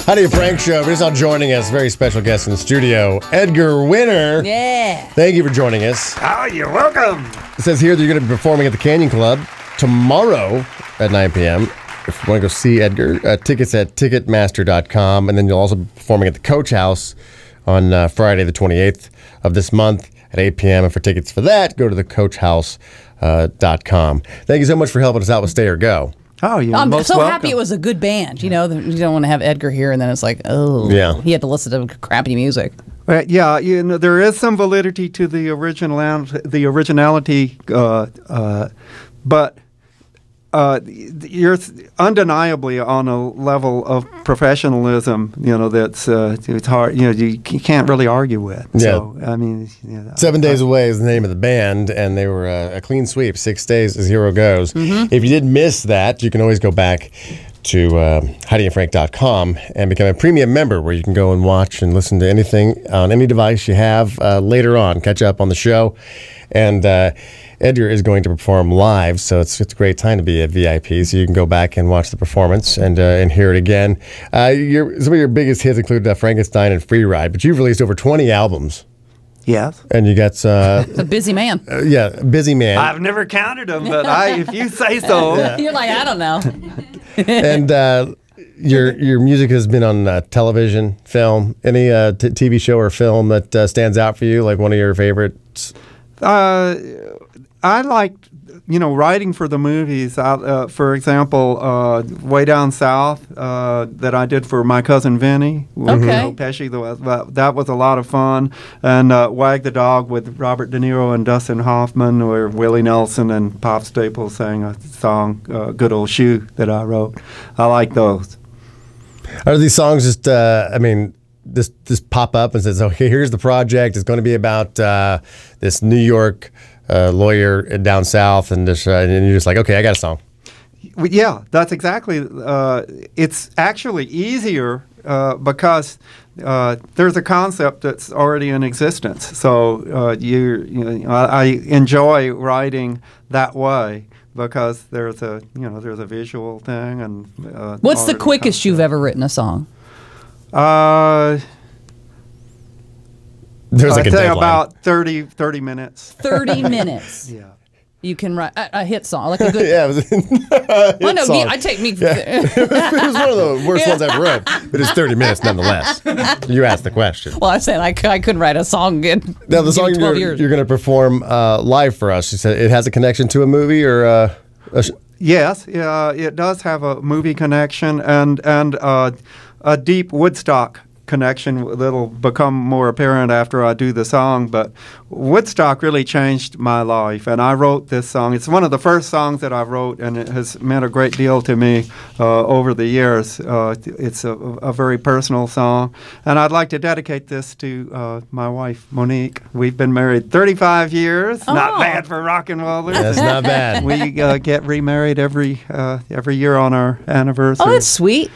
Howdy, Frank Show. We're just now joining us. Very special guest in the studio, Edgar Winter. Yeah. Thank you for joining us. Oh, you're welcome. It says here that you're going to be performing at the Canyon Club tomorrow at 9 p.m. If you want to go see Edgar, tickets at Ticketmaster.com. And then you'll also be performing at the Coach House on Friday, the 28th of this month at 8 p.m. And for tickets for that, go to thecoachhouse.com. Thank you so much for helping us out with Stay or Go. Oh, you're I'm most so welcome. happy it was a good band. You know, you don't want to have Edgar here and then it's like, oh, Yeah. he had to listen to crappy music. Yeah, you know, there is some validity to the originality, but you're undeniably on a level of professionalism. You know, that's it's hard. You know, you can't really argue with. Yeah. So I mean, you know, 7 Days Away is the name of the band, and they were a clean sweep. 6 days as hero goes. If you did miss that, you can always go back to HeidiandFrank.com and become a premium member where you can go and watch and listen to anything on any device you have later on. Catch up on the show. And Edgar is going to perform live, so it's a great time to be a VIP, so you can go back and watch the performance and hear it again. Some of your biggest hits include Frankenstein and Free Ride, but you've released over 20 albums. yes. And you got... A busy man. busy man. I've never counted them, but if you say so. You're like, I don't know. And your music has been on television, film. Any TV show or film that stands out for you, like one of your favorites? I liked, you know, writing for the movies. For example, Way Down South that I did for My Cousin Vinny. With, Okay. you know, Pesci, that was a lot of fun. And Wag the Dog with Robert De Niro and Dustin Hoffman, where Willie Nelson and Pop Staples sang a song, Good Old Shoe, that I wrote. I like those. Are these songs just, this pop up and says, okay, here's the project. It's going to be about this New York lawyer down south, and and you're just like, okay, I got a song. Yeah, that's exactly. It's actually easier because there's a concept that's already in existence. So I enjoy writing that way because there's a visual thing and. What's the quickest you've ever written a song? There's like I'd a say deadline. about 30 minutes. 30 minutes. Yeah. You can write a hit song, like a good. Yeah, it was Well, no, I take me. It was one of the worst ones I ever wrote, but it's 30 minutes nonetheless. You asked the question. Well, I'm saying I couldn't write a song in Now, the song 12 you're years. going to perform live for us, you said it has a connection to a movie or Yes, it does have a movie connection and a deep Woodstock connection that'll become more apparent after I do the song. But Woodstock really changed my life, and I wrote this song. It's one of the first songs that I wrote, and it has meant a great deal to me over the years. It's a very personal song, and I'd like to dedicate this to my wife, Monique. We've been married 35 years. Not bad for rock and rollers. That's not bad. We get remarried every year on our anniversary. Oh, that's sweet.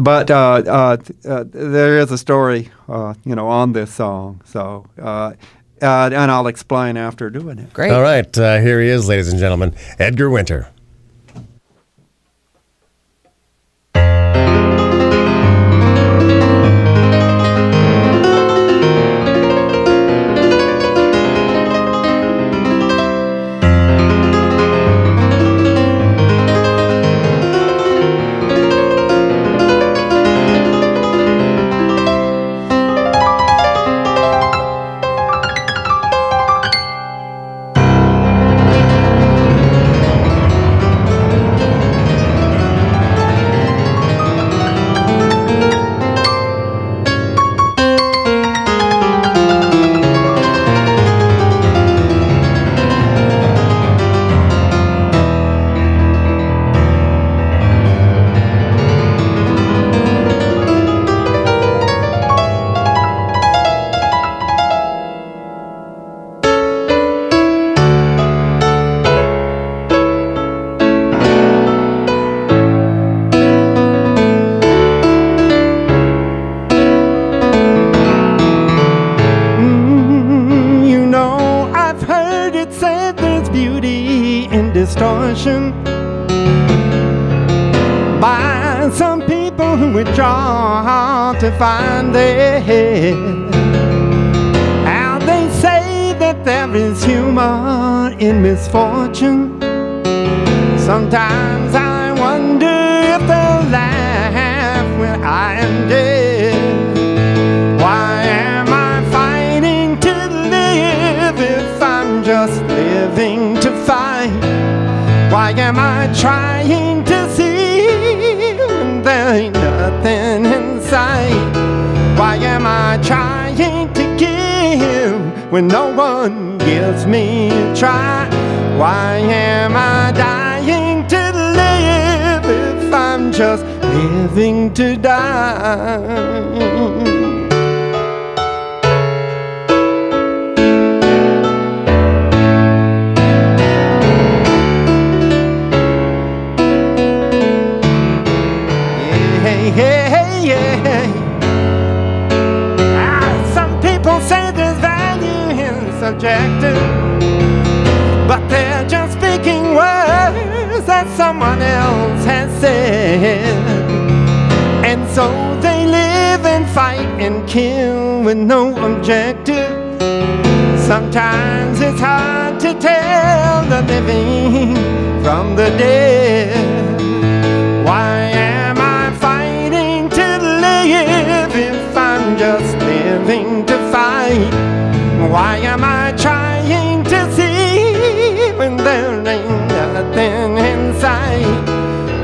But there is a story, on this song. So, and I'll explain after doing it. Great. All right, here he is, ladies and gentlemen, Edgar Winter. Distortion Some people who withdraw to find their head. How they say that there is humor in misfortune. Sometimes I wonder if they'll laugh when I am dead. Why am I fighting to live if I'm just living to fight? Why am I trying to see when there ain't nothing in sight? Why am I trying to give when no one gives me a try? Why am I dying to live if I'm just living to die? Some people say there's value in subjective, but they're just speaking words that someone else has said. And so they live and fight and kill with no objective. Sometimes it's hard to tell the living from the dead. Why am I fighting to live if I'm just living to fight? Why am I trying to see when there ain't nothing in sight?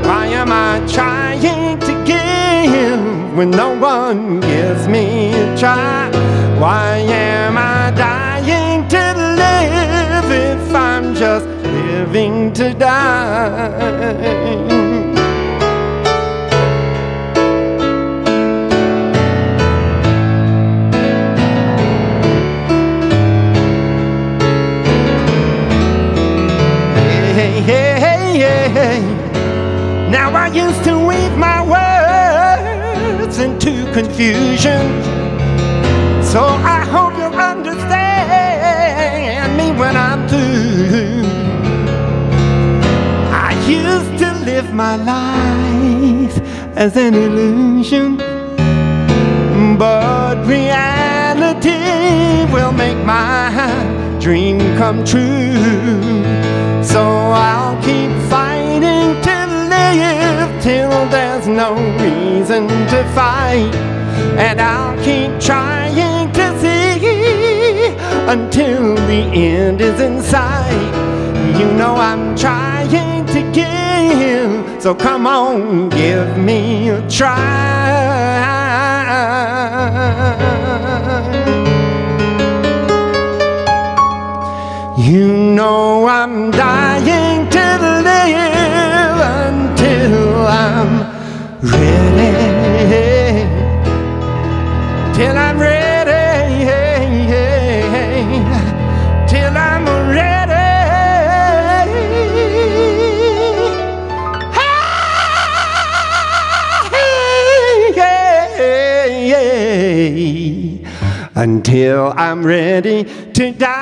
Why am I trying to give when no one gives me a try? Why am I dying to live if I'm just living to die? Now I used to weave my words into confusion, so I hope you'll understand me when I'm through. I used to live my life as an illusion, but reality will make my dream come true. So I'll keep fighting to live till there's no reason to fight, and I'll keep trying to see until the end is in sight. You know I'm trying to give, so come on, give me a try. You know I'm dying to live until I'm ready. Till I'm ready. Till I'm ready. Until I'm ready to die.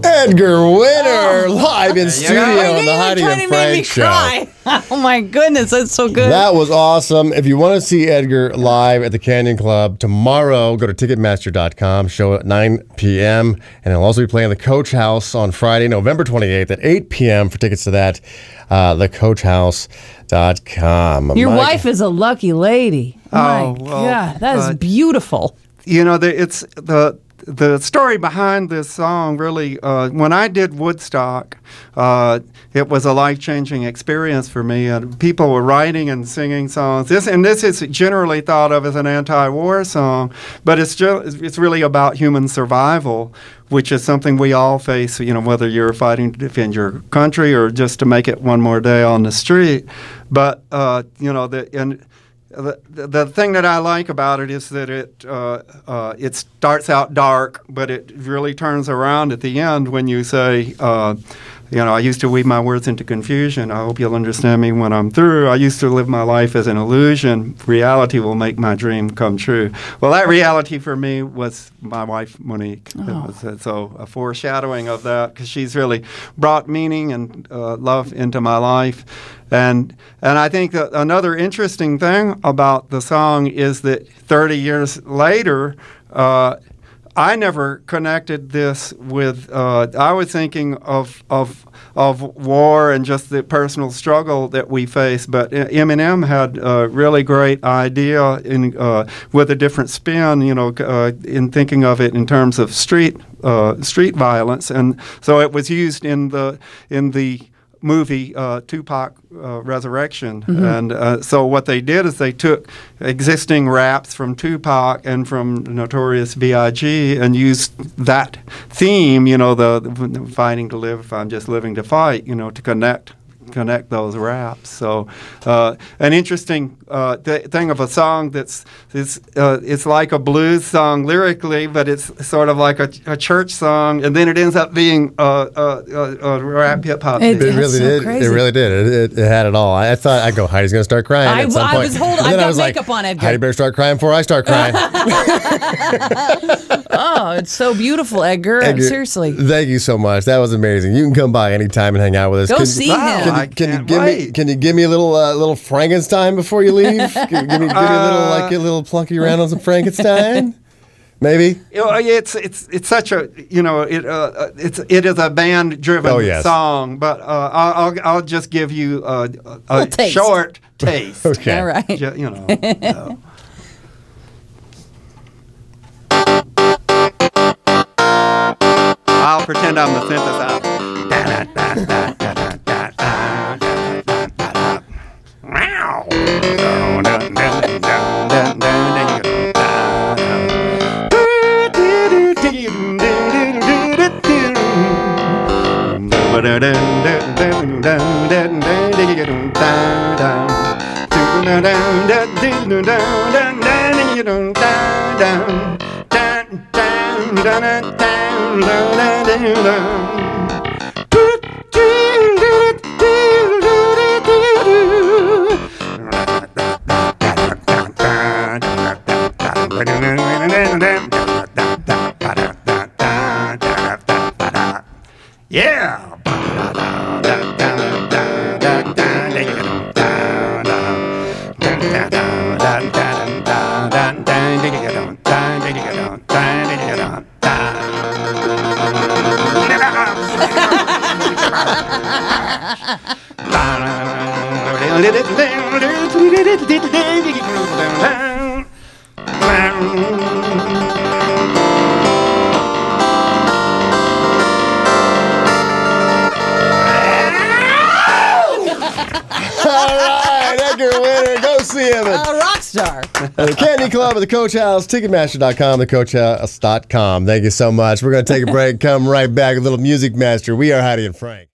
Edgar Winter, live in studio on the Heidi and Frank Show. Oh my goodness, that's so good. That was awesome. If you want to see Edgar live at the Canyon Club tomorrow, go to Ticketmaster.com, show at 9 p.m. And he'll also be playing the Coach House on Friday, November 28th at 8 p.m. For tickets to that, thecoachhouse.com. Your wife is a lucky lady. Oh, my God, that is beautiful. You know, it's the story behind this song really, when I did Woodstock, it was a life-changing experience for me. People were writing and singing songs. This is generally thought of as an anti-war song, but it's really about human survival, which is something we all face, you know, whether you're fighting to defend your country or just to make it one more day on the street. But, you know, the thing that I like about it is that it starts out dark, but it really turns around at the end when you say, I used to weave my words into confusion. I hope you'll understand me when I'm through. I used to live my life as an illusion. Reality will make my dream come true. Well, that reality for me was my wife, Monique. Oh. So a foreshadowing of that, because she's really brought meaning and love into my life. And I think that another interesting thing about the song is that 30 years later, I never connected this with. I was thinking of war and just the personal struggle that we face, but Eminem had a really great idea with a different spin, in thinking of it in terms of street violence, and so it was used in the movie Tupac Resurrection. And so what they did is they took existing raps from Tupac and from Notorious B.I.G. and used that theme, the fighting to live, I'm just living to fight, to connect those raps. So an interesting thing of a song it's like a blues song lyrically, but it's sort of like a church song, and then it ends up being a rap hip hop. It really so did. Crazy. It really did. It had it all. I thought I'd go, Heidi's going to start crying at some point. I got makeup on, Edgar. Heidi better start crying before I start crying. Oh, it's so beautiful, Edgar. Seriously. Thank you so much. That was amazing. You can come by anytime and hang out with us. Go see him. Can you give me a little Frankenstein before you leave? Give me a little plunky around on some Frankenstein? Maybe. It's such a it is a band driven song, but I'll just give you a short taste. Okay. All right. I'll pretend I'm the synthesizer. Yeah. Edgar winner. Go see him. Rock star. The Candy Club at the Coach House, Ticketmaster.com, thecoachhouse.com. Thank you so much. We're going to take a break. Come right back with a little Music Master. We are Heidi and Frank.